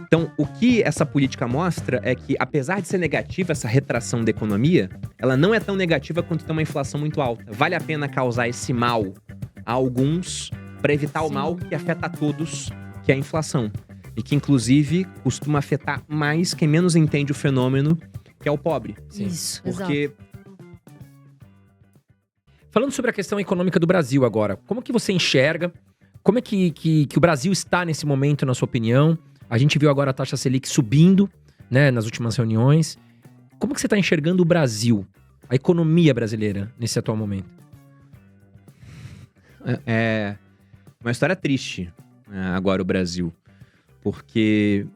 Então, o que essa política mostra é que, apesar de ser negativa essa retração da economia, ela não é tão negativa quanto ter uma inflação muito alta. Vale a pena causar esse mal a alguns para evitar o mal que afeta a todos, que é a inflação. E que, inclusive, costuma afetar mais quem menos entende o fenômeno, que é o pobre. Isso, Porque Falando sobre a questão econômica do Brasil agora, como que você enxerga? Como é que o Brasil está nesse momento, na sua opinião? A gente viu agora a taxa Selic subindo, né, nas últimas reuniões. Como que você está enxergando o Brasil, a economia brasileira, nesse atual momento? é uma história triste, né, agora o Brasil. Porque,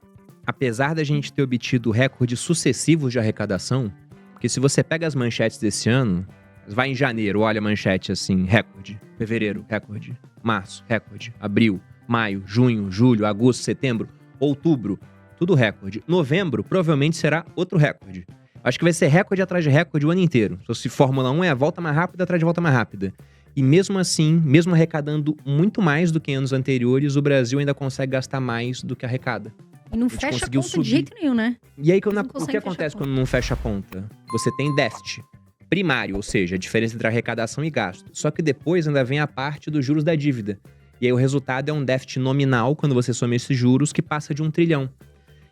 apesar da gente ter obtido recordes sucessivos de arrecadação, porque se você pega as manchetes desse ano, vai em janeiro, olha a manchete assim, recorde. Fevereiro, recorde. Março, recorde. Abril, maio, junho, julho, agosto, setembro, outubro, tudo recorde. Novembro, provavelmente será outro recorde. Acho que vai ser recorde atrás de recorde o ano inteiro. Se Fórmula 1 é a volta mais rápida atrás de volta mais rápida. E mesmo assim, mesmo arrecadando muito mais do que em anos anteriores, o Brasil ainda consegue gastar mais do que arrecada. E não A gente fecha a conseguiu conta de jeito nenhum, né? E aí, Não o consegue que fechar acontece a conta. quando não fecha a conta? Você tem déficit primário, ou seja, a diferença entre arrecadação e gasto. Só que depois ainda vem a parte dos juros da dívida. E aí o resultado é um déficit nominal, quando você soma esses juros, que passa de 1 trilhão.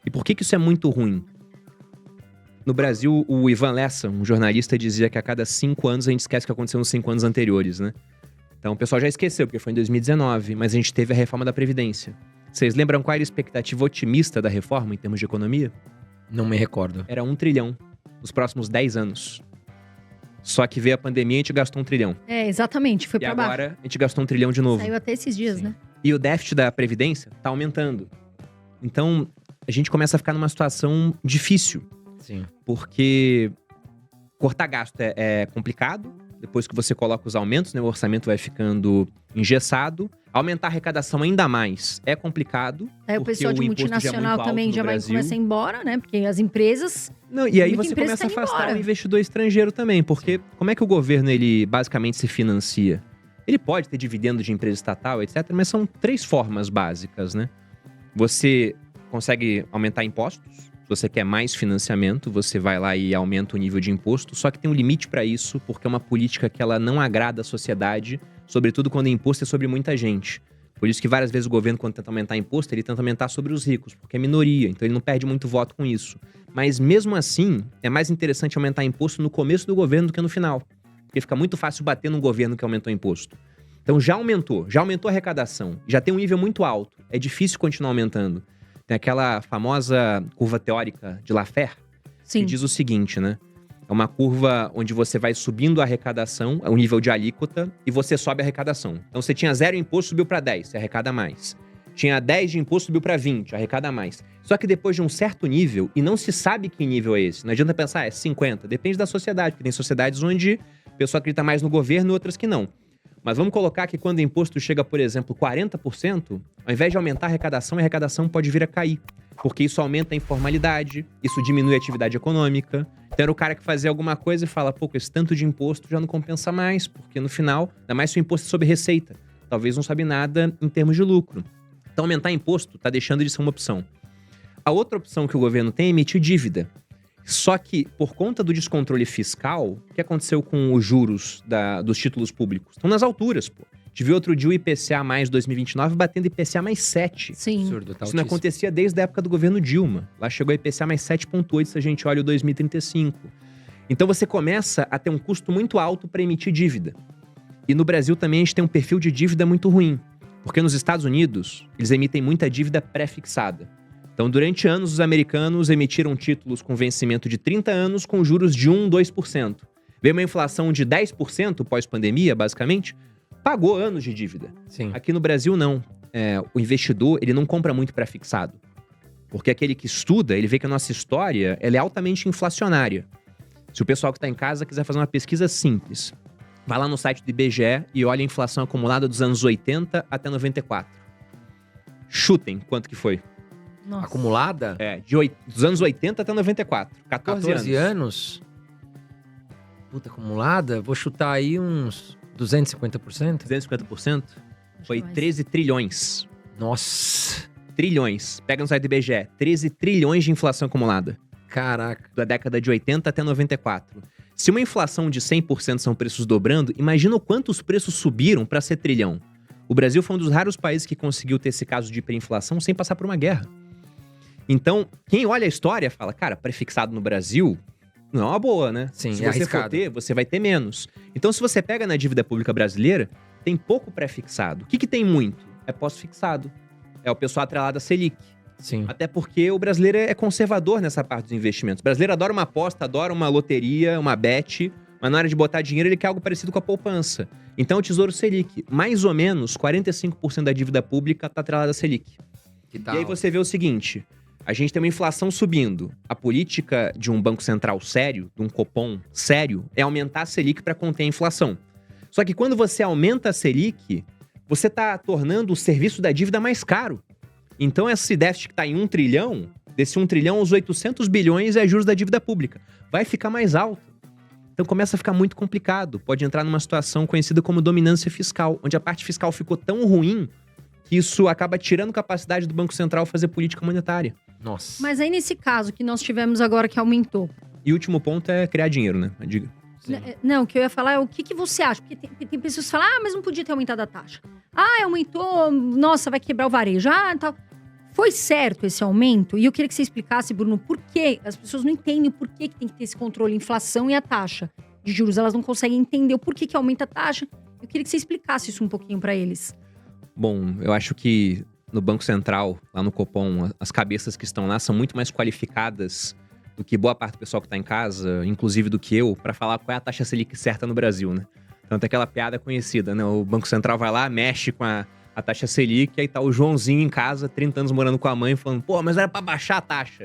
E por que isso é muito ruim? No Brasil, o Ivan Lessa, um jornalista, dizia que a cada 5 anos a gente esquece o que aconteceu nos 5 anos anteriores, né? Então o pessoal já esqueceu, porque foi em 2019, mas a gente teve a reforma da Previdência. Vocês lembram qual era a expectativa otimista da reforma em termos de economia? Não me recordo. Era 1 trilhão nos próximos 10 anos. Só que veio a pandemia e a gente gastou 1 trilhão. É, exatamente, foi E pra baixo. agora a gente gastou 1 trilhão de novo. Saiu até esses dias, né? E o déficit da Previdência tá aumentando. Então, a gente começa a ficar numa situação difícil. Sim. Porque cortar gasto é complicado. Depois que você coloca os aumentos, né, o orçamento vai ficando engessado. Aumentar a arrecadação ainda mais é complicado. Aí o porque pessoal de imposto já é muito multinacional alto também no já vai Brasil. começar a ir embora, né? Porque as empresas... Não, e aí Muita você empresa começa a tá indo afastar embora. o investidor estrangeiro também. Porque como é que o governo, ele basicamente se financia? Ele pode ter dividendo de empresa estatal, etc. Mas são 3 formas básicas, né? Você consegue aumentar impostos. Se você quer mais financiamento, você vai lá e aumenta o nível de imposto. Só que tem um limite para isso, porque é uma política que ela não agrada a sociedade, sobretudo quando o imposto é sobre muita gente. Por isso que várias vezes o governo, quando tenta aumentar imposto, ele tenta aumentar sobre os ricos, porque é minoria, então ele não perde muito voto com isso. Mas mesmo assim, é mais interessante aumentar imposto no começo do governo do que no final. Porque fica muito fácil bater num governo que aumentou imposto. Então já aumentou a arrecadação, já tem um nível muito alto, é difícil continuar aumentando. Tem aquela famosa curva teórica de Laffer, Sim. que diz o seguinte, né? É uma curva onde você vai subindo a arrecadação, o nível de alíquota, e você sobe a arrecadação. Então você tinha 0 imposto, subiu para 10, você arrecada mais. Tinha 10 de imposto, subiu para 20, arrecada mais. Só que depois de um certo nível, e não se sabe que nível é esse, não adianta pensar, é 50, depende da sociedade, porque tem sociedades onde a pessoa acredita mais no governo e outras que não. Mas vamos colocar que quando o imposto chega, por exemplo, 40%, ao invés de aumentar a arrecadação pode vir a cair. Porque isso aumenta a informalidade, isso diminui a atividade econômica. Então era o cara que fazia alguma coisa e fala, pô, com esse tanto de imposto já não compensa mais, porque no final, ainda mais se o imposto é sobre receita. Talvez não sabe nada em termos de lucro. Então aumentar imposto está deixando de ser uma opção. A outra opção que o governo tem é emitir dívida. Só que, por conta do descontrole fiscal, o que aconteceu com os juros dos títulos públicos? Estão nas alturas, pô. Tive outro dia o IPCA mais 2029 batendo IPCA mais 7. Sim. Absurdo, tá Isso não altíssimo. acontecia desde a época do governo Dilma. Lá chegou a IPCA mais 7,8 se a gente olha o 2035. Então você começa a ter um custo muito alto para emitir dívida. E no Brasil também a gente tem um perfil de dívida muito ruim. Porque nos Estados Unidos, eles emitem muita dívida pré-fixada. Então, durante anos, os americanos emitiram títulos com vencimento de 30 anos com juros de 1, 2%. Veio uma inflação de 10% pós-pandemia, basicamente, pagou anos de dívida. Sim. Aqui no Brasil, não. O investidor, ele não compra muito pré-fixado. Porque aquele que estuda, ele vê que a nossa história ela é altamente inflacionária. Se o pessoal que está em casa quiser fazer uma pesquisa simples, vai lá no site do IBGE e olha a inflação acumulada dos anos 80 até 94. Chutem quanto que foi. Nossa. Acumulada? Dos anos 80 até 94. 14 anos. Puta, acumulada? Vou chutar aí uns 250%. 250%? Foi mais. 13 trilhões. Nossa. trilhões. Pega no site do IBGE, 13 trilhões de inflação acumulada. Caraca. Da década de 80 até 94. Se uma inflação de 100% são preços dobrando, imagina o quanto os preços subiram para ser trilhão. O Brasil foi um dos raros países que conseguiu ter esse caso de hiperinflação sem passar por uma guerra. Então, quem olha a história fala, cara, prefixado no Brasil não é uma boa, né? Sim, se é você for arriscado. ter, você vai ter menos. Então, se você pega na dívida pública brasileira, tem pouco pré-fixado. O que tem muito? É pós-fixado. É o pessoal atrelado à Selic. Sim. Até porque o brasileiro é conservador nessa parte dos investimentos. O brasileiro adora uma aposta, adora uma loteria, uma bet, mas na hora de botar dinheiro ele quer algo parecido com a poupança. Então o Tesouro Selic, mais ou menos 45% da dívida pública está atrelada à Selic. Que E tal? aí você vê o seguinte, a gente tem uma inflação subindo. A política de um banco central sério, de um Copom sério, é aumentar a Selic para conter a inflação. Só que quando você aumenta a Selic, você está tornando o serviço da dívida mais caro. Então, esse déficit que está em 1 trilhão, desse 1 trilhão, os 800 bilhões é juros da dívida pública. Vai ficar mais alto. Então, começa a ficar muito complicado. Pode entrar numa situação conhecida como dominância fiscal, onde a parte fiscal ficou tão ruim que isso acaba tirando capacidade do Banco Central fazer política monetária. Nossa. Mas aí, nesse caso que nós tivemos agora que aumentou. E o último ponto é criar dinheiro, né? Diga. Sim. Não, o que eu ia falar é o que você acha? Porque tem pessoas que falam, mas não podia ter aumentado a taxa. Aumentou, nossa, vai quebrar o varejo. Tal. Foi certo esse aumento? E eu queria que você explicasse, Bruno, por quê? As pessoas não entendem por que tem que ter esse controle, a inflação e a taxa de juros. Elas não conseguem entender o porquê que aumenta a taxa. Eu queria que você explicasse isso um pouquinho para eles. Bom, eu acho que no Banco Central, lá no Copom, as cabeças que estão lá são muito mais qualificadas do que boa parte do pessoal que está em casa, inclusive do que eu, para falar qual é a taxa Selic certa no Brasil, né? Tanto é aquela piada conhecida, né? O Banco Central vai lá, mexe com a taxa Selic, aí tá o Joãozinho em casa, 30 anos morando com a mãe, falando, pô, mas era pra baixar a taxa.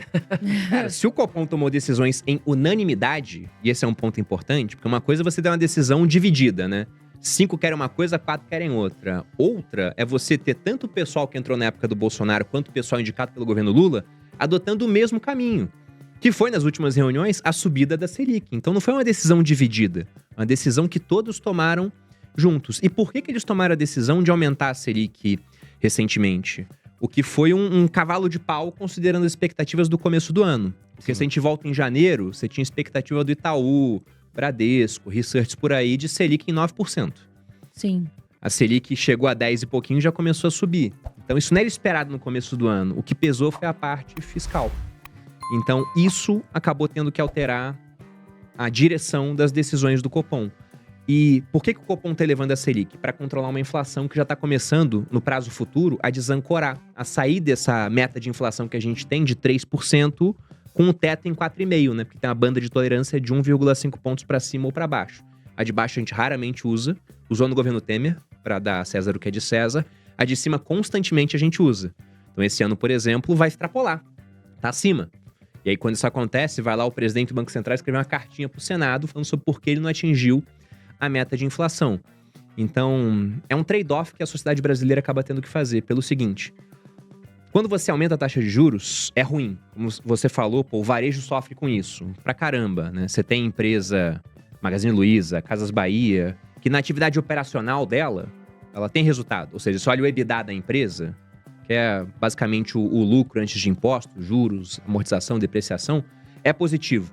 Cara, se o Copom tomou decisões em unanimidade, e esse é um ponto importante, porque uma coisa é você ter uma decisão dividida, né? 5 querem uma coisa, 4 querem outra. Outra é você ter tanto o pessoal que entrou na época do Bolsonaro, quanto o pessoal indicado pelo governo Lula, adotando o mesmo caminho. Que foi, nas últimas reuniões, a subida da Selic. Então não foi uma decisão dividida, uma decisão que todos tomaram juntos. E por que eles tomaram a decisão de aumentar a Selic recentemente? O que foi um cavalo de pau, considerando as expectativas do começo do ano. Porque Sim. se a gente volta em janeiro, você tinha expectativa do Itaú, Bradesco, Research por aí, de Selic em 9%. Sim. A Selic chegou a 10 e pouquinho e já começou a subir. Então isso não era esperado no começo do ano. O que pesou foi a parte fiscal. Então isso acabou tendo que alterar a direção das decisões do Copom. E por que o Copom está elevando a Selic? Para controlar uma inflação que já está começando, no prazo futuro, a desancorar. A sair dessa meta de inflação que a gente tem de 3%, com o teto em 4,5%, né? Porque tem uma banda de tolerância de 1,5 pontos para cima ou para baixo. A de baixo a gente raramente usa. Usou no governo Temer, para dar a César o que é de César. A de cima, constantemente, a gente usa. Então, esse ano, por exemplo, vai extrapolar. Tá acima. E aí, quando isso acontece, vai lá o presidente do Banco Central escrever uma cartinha para o Senado falando sobre por que ele não atingiu a meta de inflação. Então, é um trade-off que a sociedade brasileira acaba tendo que fazer, pelo seguinte. Quando você aumenta a taxa de juros, é ruim. Como você falou, pô, o varejo sofre com isso. Pra caramba, né? Você tem empresa, Magazine Luiza, Casas Bahia, que na atividade operacional dela, ela tem resultado. Ou seja, você olha o EBITDA da empresa, que é basicamente o lucro antes de impostos, juros, amortização, depreciação, é positivo.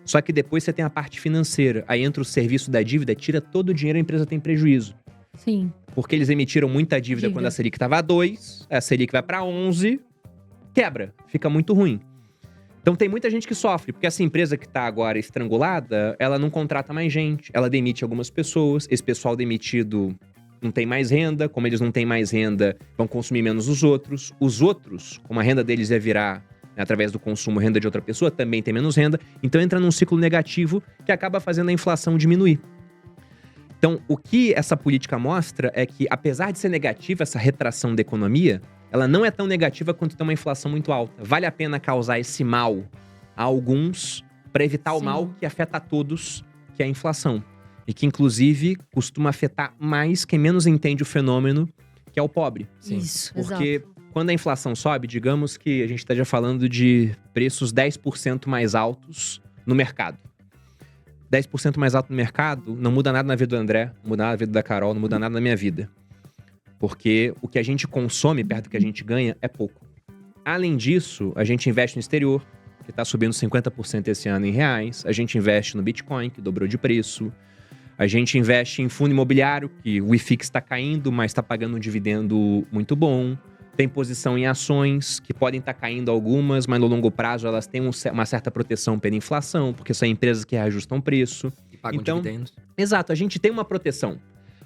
Só que depois você tem a parte financeira. Aí entra o serviço da dívida, tira todo o dinheiro, a empresa tem prejuízo. Sim. Porque eles emitiram muita dívida quando a Selic estava a 2, a Selic vai para 11, quebra, fica muito ruim. Então tem muita gente que sofre, porque essa empresa que está agora estrangulada, ela não contrata mais gente, ela demite algumas pessoas, esse pessoal demitido não tem mais renda, como eles não têm mais renda, vão consumir menos os outros. Os outros, como a renda deles ia virar através do consumo, renda de outra pessoa, também tem menos renda. Então entra num ciclo negativo que acaba fazendo a inflação diminuir. Então, o que essa política mostra é que, apesar de ser negativa, essa retração da economia, ela não é tão negativa quanto ter uma inflação muito alta. Vale a pena causar esse mal a alguns para evitar o Sim. mal que afeta a todos, que é a inflação. E que, inclusive, costuma afetar mais quem menos entende o fenômeno, que é o pobre. Sim. Isso, Porque exato. quando a inflação sobe, digamos que a gente esteja falando de preços 10% mais altos no mercado. 10% mais alto no mercado não muda nada na vida do André, não muda nada na vida da Carol, não muda nada na minha vida. Porque o que a gente consome perto do que a gente ganha é pouco. Além disso, a gente investe no exterior, que está subindo 50% esse ano em reais. A gente investe no Bitcoin, que dobrou de preço. A gente investe em fundo imobiliário, que o IFIX está caindo, mas está pagando um dividendo muito bom. Tem posição em ações, que podem estar caindo algumas, mas no longo prazo elas têm uma certa proteção pela inflação, porque são empresas que reajustam o preço. E pagam Então, dividendos. Exato, a gente tem uma proteção.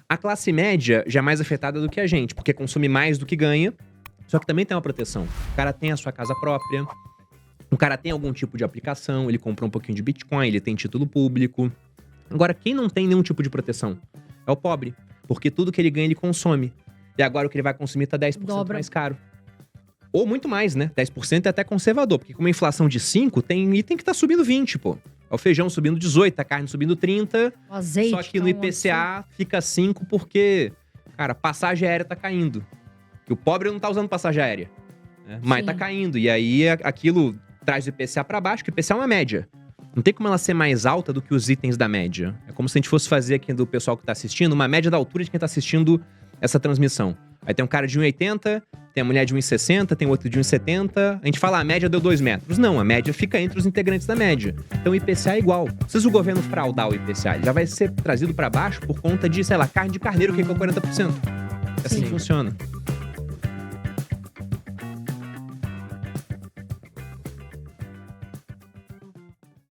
A classe média já é mais afetada do que a gente, porque consome mais do que ganha, só que também tem uma proteção. O cara tem a sua casa própria, o cara tem algum tipo de aplicação, ele comprou um pouquinho de Bitcoin, ele tem título público. Agora, quem não tem nenhum tipo de proteção é o pobre, porque tudo que ele ganha ele consome. E agora o que ele vai consumir tá 10% Dobra. mais caro. Ou muito mais, né? 10% é até conservador, porque com uma inflação de 5, tem item que tá subindo 20, pô. É o feijão subindo 18, a carne subindo 30, O azeite. só que no IPCA fica 5 porque, cara, passagem aérea tá caindo. E o pobre não tá usando passagem aérea, né? Mas Sim. tá caindo. E aí aquilo traz o IPCA pra baixo, que o IPCA é uma média. Não tem como ela ser mais alta do que os itens da média. É como se a gente fosse fazer aqui do pessoal que tá assistindo, uma média da altura de quem tá assistindo essa transmissão. Aí tem um cara de 1,80, tem a mulher de 1,60, tem outro de 1,70. A gente fala, a média deu 2 metros. Não, a média fica entre os integrantes da média. Então o IPCA é igual. Não precisa o governo fraudar o IPCA. Ele já vai ser trazido pra baixo por conta de, sei lá, carne de carneiro que é 40%. É assim Sim. que funciona.